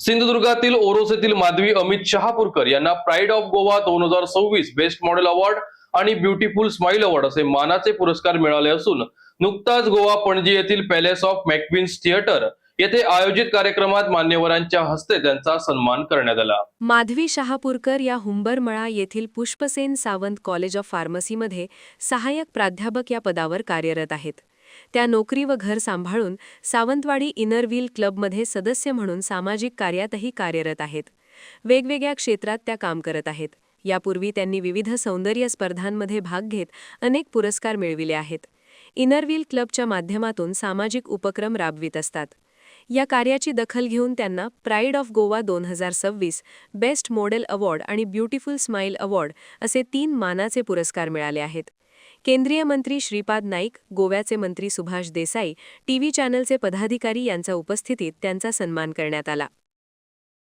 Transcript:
सिंधुदुर्गातील ओरोस येथील माधवी अमित शहापूरकर यांना pride of Goa 2026 best model award आणि ब्युटिफुल स्माइल अवॉर्ड असे मानाचे पुरस्कार मिळाले असून नुकताच गोवा पणजी येथील पॅलेस ऑफ मॅक्विन्स थिएटर येथे आयोजित कार्यक्रमात मान्यवरांच्या हस्ते त्यांचा सन्मान करण्यात आला। माधवी शहापूरकर या हुंबरमळा येथील पुष्पसेन सावंत कॉलेज ऑफ फार्मसीमध्ये सहाय्यक प्राध्यापक या पदावर कार्यरत आहेत। त्या नोकरी व घर सांभाळून सावंतवाडी इनर व्हील क्लबमध्ये सदस्य म्हणून सामाजिक कार्यातही कार्यरत आहेत। वेगवेगळ्या क्षेत्रात त्या काम करत आहेत। यापूर्वी त्यांनी विविध सौंदर्य स्पर्धांमध्ये भाग घेत अनेक पुरस्कार मिळविले आहेत। इनर व्हील क्लबच्या माध्यमातून सामाजिक उपक्रम राबवित असतात। या कार्याची दखल घेऊन त्यांना pride of Goa 2026 best model award आणि ब्युटिफुल स्माइल अवॉर्ड असे 3 मानाचे पुरस्कार मिळाले आहेत। केंद्रीय मंत्री श्रीपाद नाईक, गोव्याचे मंत्री सुभाष देसाई, टीव्ही चॅनलचे पदाधिकारी यांच्या उपस्थितीत त्यांचा सन्मान करण्यात आला।